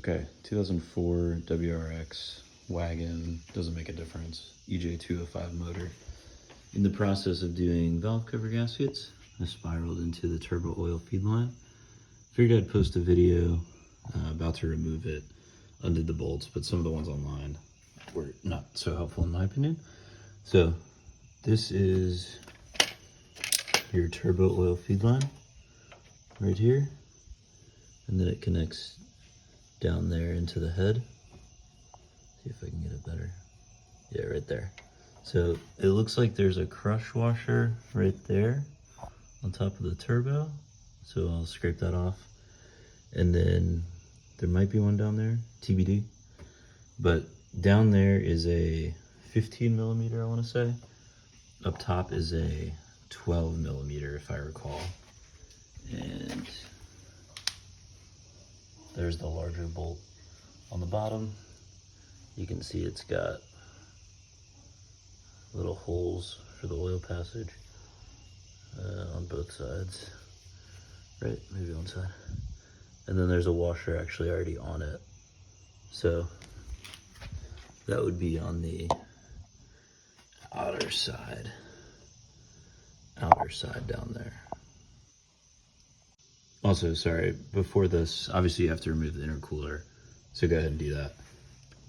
Okay, 2004 WRX wagon, doesn't make a difference. EJ205 motor. In the process of doing valve cover gaskets, I spiraled into the turbo oil feed line. Figured I'd post a video about to remove it, undid the bolts, but some of the ones online were not so helpful in my opinion. So this is your turbo oil feed line right here, and then it connects down there into the head. See if I can get it better. Yeah, right there. So it looks like there's a crush washer right there on top of the turbo. So I'll scrape that off. And then there might be one down there, TBD. But down there is a 15 millimeter, I want to say. Up top is a 12 millimeter, if I recall. And there's the larger bolt on the bottom. You can see it's got little holes for the oil passage on both sides. Right, maybe one side. And then there's a washer actually already on it. So that would be on the outer side down there. Also, sorry, before this, obviously you have to remove the intercooler, so go ahead and do that.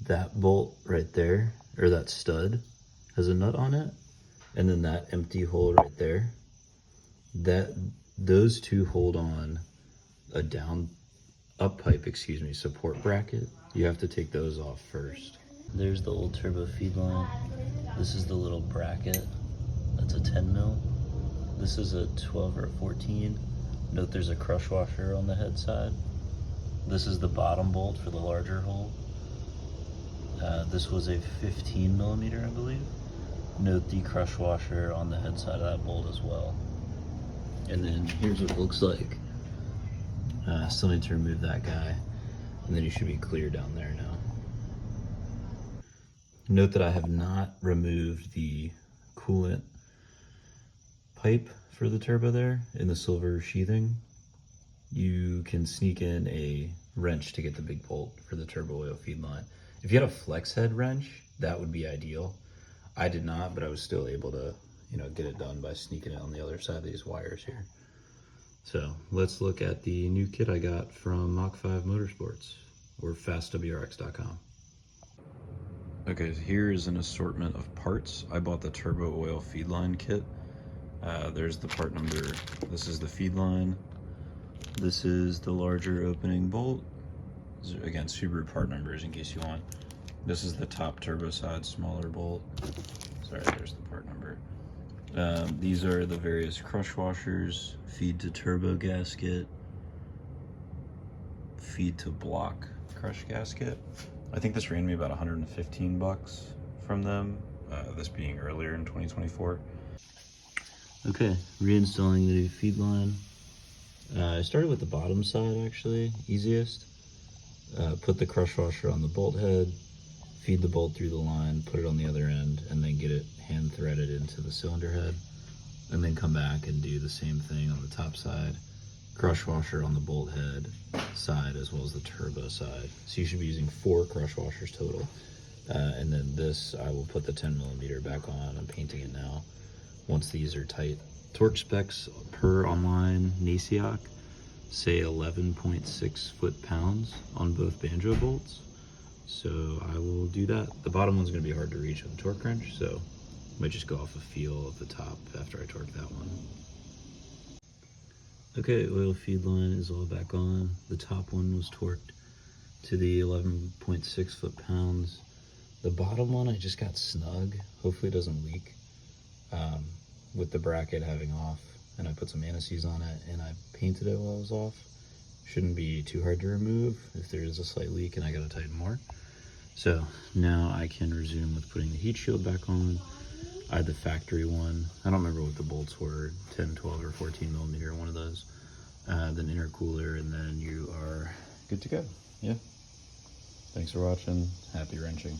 That bolt right there, or that stud, has a nut on it, and then that empty hole right there, those two hold on a up pipe, support bracket. You have to take those off first. There's the old turbo feed line. This is the little bracket. That's a 10 mil. This is a 12 or a 14. Note there's a crush washer on the head side. This is the bottom bolt for the larger hole. This was a 15 millimeter, I believe. Note the crush washer on the head side of that bolt as well. And then here's what it looks like. Still need to remove that guy, and then you should be clear down there now. Note that I have not removed the coolant pipe for the turbo there in the silver sheathing. You can sneak in a wrench to get the big bolt for the turbo oil feed line. If you had a flex head wrench, that would be ideal. I did not, but I was still able to, get it done by sneaking it on the other side of these wires here. So let's look at the new kit I got from Mach 5 Motorsports, or fastwrx.com. Okay, so here is an assortment of parts. I bought the turbo oil feed line kit. There's the part number. This is the feed line. This is the larger opening bolt. Again, Subaru part numbers in case you want. This is the top turbo side, smaller bolt. Sorry, there's the part number. These are the various crush washers, feed to turbo gasket, feed to block crush gasket. I think this ran me about 115 bucks from them, this being earlier in 2024. Okay, reinstalling the feed line. I started with the bottom side actually, easiest. Put the crush washer on the bolt head, feed the bolt through the line, put it on the other end, and then get it hand threaded into the cylinder head. And then come back and do the same thing on the top side. Crush washer on the bolt head side as well as the turbo side. So you should be using 4 crush washers total. And then this, I will put the 10 millimeter back on. I'm painting it now. Once these are tight. Torque specs per online Nasiak say 11.6 foot-pounds on both banjo bolts. So I will do that. The bottom one's gonna be hard to reach with a torque wrench, so I might just go off a feel of the top after I torque that one. Okay, oil feed line is all back on. The top one was torqued to the 11.6 foot-pounds. The bottom one I just got snug. Hopefully it doesn't leak. With the bracket having off, and I put some anti-seize on it and I painted it while it was off. Shouldn't be too hard to remove if there is a slight leak and I gotta tighten more. So now I can resume with putting the heat shield back on. I had the factory one. I don't remember what the bolts were, 10, 12, or 14 millimeter, one of those. Then intercooler, and then you are good to go. Yeah. Thanks for watching. Happy wrenching.